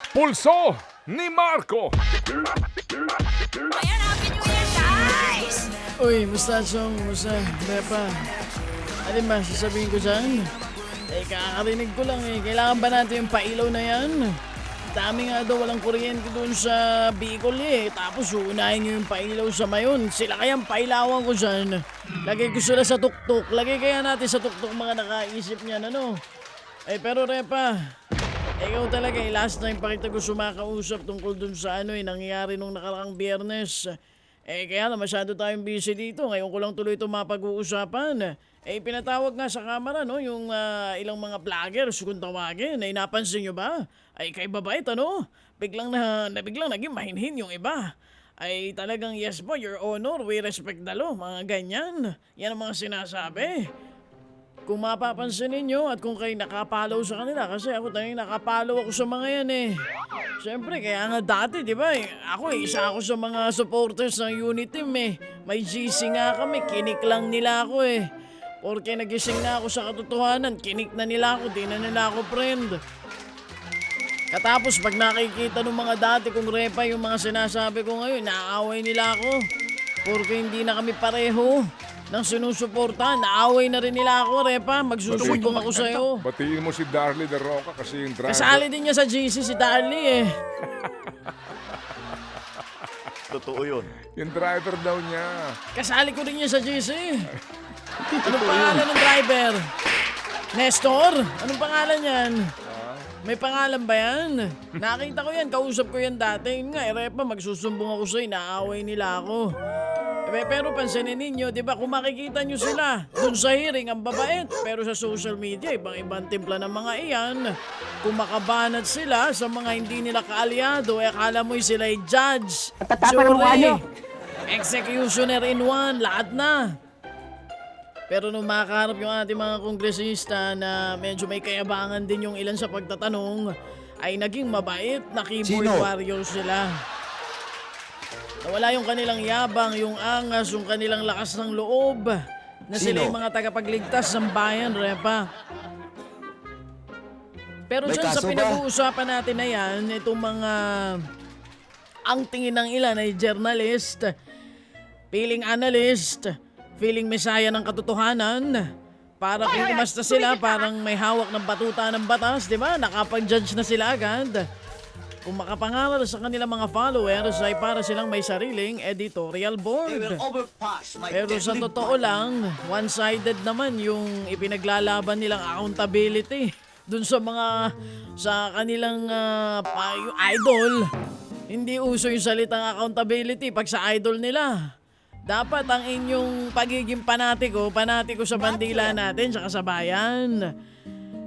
Pulso ni Marco. Ayan, Happy New Year, guys! Uy, Mustachong, musta? Bepa. Alin ba, sasabihin ko dyan? Kakarinig ko lang kailangan ba natin yung pailaw na yan? Dami nga daw walang kuryente doon sa Bicol Tapos uunahin nyo yung pailaw sa Mayon. Sila kayang pailawan ko dyan. Lagay ko sila sa tuktok. Lagay kaya natin sa tuktok mga nakaisip niyan, ano? Pero Repa, ikaw talaga last time pa kita gusto makausap tungkol dun sa nangyayari nung nakaraang Biyernes. Kaya na masyado tayong busy dito. Ngayon ko lang tuloy ito mapag-uusapan. Pinatawag nga sa kamera, no, yung ilang mga vloggers kung tawagin. Napansin nyo ba? Kay babait, ano? Biglang naging mahinhin yung iba. Talagang yes po, your honor, we respect the law. Mga ganyan. Yan ang mga sinasabi. Kung mapapansin ninyo at kung kayo nakapalaw sa kanila, kasi ako talagang nakapalaw ako sa mga yan Siyempre, kaya nga dati, di ba? Isa ako sa mga supporters ng unit team May GC nga kami, kinik lang nila ako Porque nagising na ako sa katotohanan, kinik na nila ako, di na nila ako friend. Katapos pag nakikita ng mga dati kong Repa yung mga sinasabi ko ngayon, naaaway nila ako. Porque hindi na kami pareho ng sinusuportahan. Naaway na rin nila ako, Repa. Magsusumbong ako sa'yo. Batiin mo si Darly De Roca kasi yung driver. Kasali din niya sa GC si Darly Totoo yun. Yung driver daw niya. Kasali ko rin niya sa GC. Anong pangalan ng driver? Nestor? Anong pangalan yan? May pangalan ba yan? Nakita ko yan, kausap ko yan dati. Yun nga, Repa, magsusumbong ako sa'yo, naaway nila ako. Pero pansinin ninyo, di ba, kung makikita nyo sila, dun sa hearing, ang babait. Pero sa social media, ibang timpla ng mga iyan. Kung makabanat sila sa mga hindi nila kaalyado, akala mo'y sila'y judge, jury, executioner in one, lahat na. Pero nung makaharap yung ating mga kongresista na medyo may kayabangan din yung ilan sa pagtatanong, ay naging mabait na keyboard warrior sila. Nawala yung kanilang yabang, yung angas, yung kanilang lakas ng loob na sila yung mga tagapagligtas ng bayan, Repa. Pero dyan sa pinag-uusapan natin na yan, itong mga ang tingin ng ilan ay journalist, feeling analyst, feeling mesaya ng katotohanan. Para kung umasta sila, parang may hawak ng batuta ng batas, di ba? Nakapag-judge na sila agad. Kung makapangaral sa kanilang mga followers ay para silang may sariling editorial board. Pero sa totoo lang, one-sided naman yung ipinaglalaban nilang accountability dun sa kanilang yung idol. Hindi uso yung salitang accountability pag sa idol nila. Dapat ang inyong pagiging panatiko sa bandila natin sa kasabayan.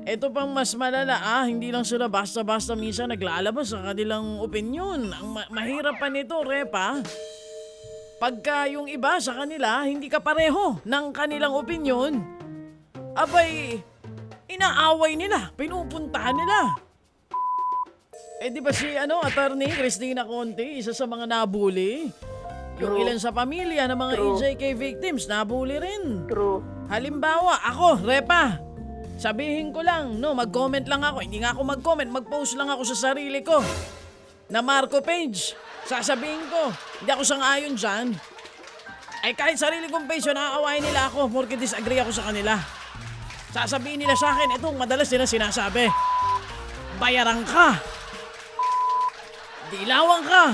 Ito pang mas malala, hindi lang sila basta-basta minsan naglalabas sa kanilang opinyon. Ang mahirap pa nito, Repa, pagka yung iba sa kanila hindi ka pareho ng kanilang opinyon, abay, inaaway nila, pinupuntahan nila. Di ba si attorney Cristina Conte, isa sa mga nabuli? Yung ilan sa pamilya ng mga EJK victims, nabuli rin. True. Halimbawa, ako, Repa, sabihin ko lang, mag-comment lang ako. Hindi nga ako mag-comment, mag-post lang ako sa sarili ko na Marco page. Sasabihin ko, hindi ako sang-ayon dyan. Kahit sarili kong page, naaawain nila ako porque disagree ako sa kanila. Sasabihin nila sa akin, itong madalas nila sinasabi, bayaran ka, dilawang ka,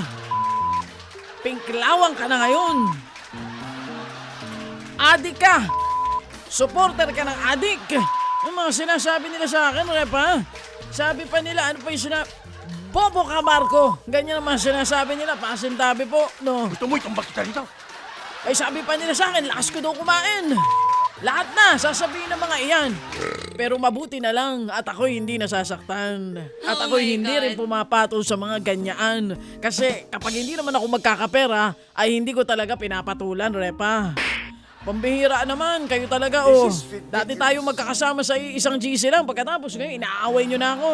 pinklawang ka na ngayon. Adik ka. Supporter ka ng adik. Yung mga sinasabi nila sa akin, Repa. Sabi pa nila, ano pa yung bobo ka, Marco. Ganyan ang mga sinasabi nila. Pasintabi po, no. Gusto mo itong bakita rito? Sabi pa nila sa akin, lakas ko daw kumain. Lahat na, sasabihin ng mga iyan. Pero mabuti na lang at ako'y hindi nasasaktan. At ako'y hindi rin pumapatol sa mga ganyaan. Kasi kapag hindi naman ako magkakapera, ay hindi ko talaga pinapatulan, Repa. Pambihira naman, kayo talaga Dati tayo magkakasama sa isang GC lang, pagkatapos ngayon inaaway nyo na ako.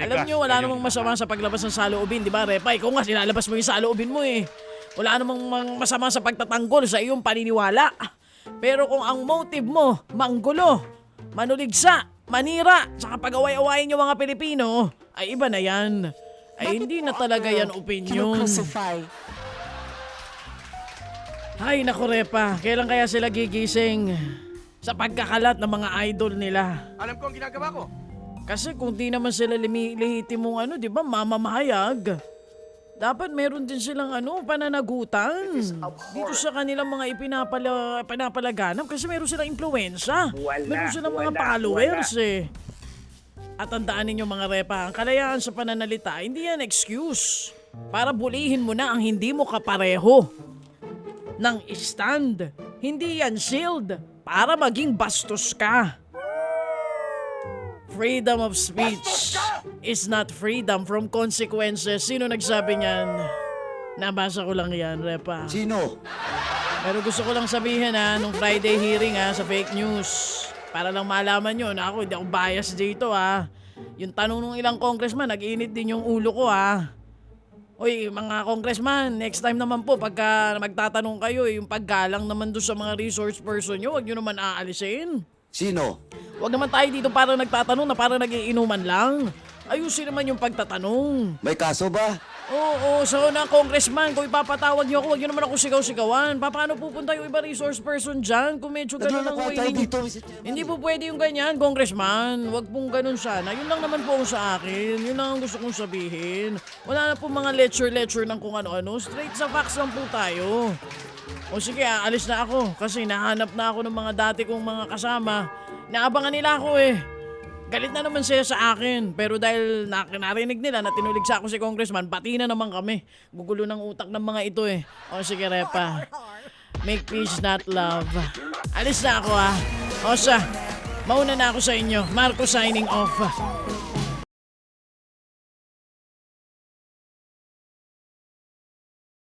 Alam nyo, wala namang masama sa paglabas ng saloobin, di ba, Repa? Ikaw nga, sinalabas mo yung saloobin mo Wala namang masama sa pagtatanggol sa iyong paniniwala. Pero kung ang motive mo, manggulo, manuligsa, manira, sa pag-away-awayin yung mga Pilipino, ay iba na yan. ay hindi na talaga yan opinion. Ay, naku Repa, kailan kaya sila gigising sa pagkakalat ng mga idol nila? Alam ko ang ginagawa ko. Kasi kung di naman sila lihiti mong di ba, mamamahayag. Dapat meron din silang pananagutan dito sa kanilang mga pinapalaganap kasi meron silang impluwensya. Meron silang mga followers eh. At tandaan ninyo mga Repa, ang kalayaan sa pananalita, hindi yan excuse para bulihin mo na ang hindi mo kapareho ng stand. Hindi yan shield para maging bastos ka. Freedom of speech is not freedom from consequences. Sino nagsabi niyan? Nabasa ko lang yan, Repa. Sino? Pero gusto ko lang sabihin nung Friday hearing sa fake news. Para lang malaman nyo na ako, hindi ako bias dito Yung tanong ng ilang congressman, nag-init din yung ulo ko Oy, mga congressman, next time naman po pagka magtatanong kayo, yung paggalang naman doon sa mga resource person nyo, huwag nyo naman aalisin. Sino? Huwag naman tayo dito para nagtatanong na para nagiinuman lang. Ayusin naman yung pagtatanong. May kaso ba? Oo, so na congressman, kung ipapatawag niyo ako, huwag niyo naman ako sigaw-sigawan. Paano pupunta yung iba resource person dyan kung medyo ganun ang Naglalakwat way tayo ninyo? dito. Hindi po pwede yung ganyan, congressman. Huwag pong ganun sana. Yun lang naman po sa akin. Yun lang ang gusto kong sabihin. Wala na po mga lecture ng kung ano-ano. Straight sa facts lang po tayo. O sige, alis na ako kasi nahanap na ako ng mga dati kong mga kasama. Naabangan nila ako Galit na naman siya sa akin. Pero dahil narinig nila na tinuligsa ako si congressman, pati na naman kami. Gugulo ng utak ng mga ito O sige, Repa. Make peace, not love. Alis na ako O siya, mauna na ako sa inyo. Marco signing off.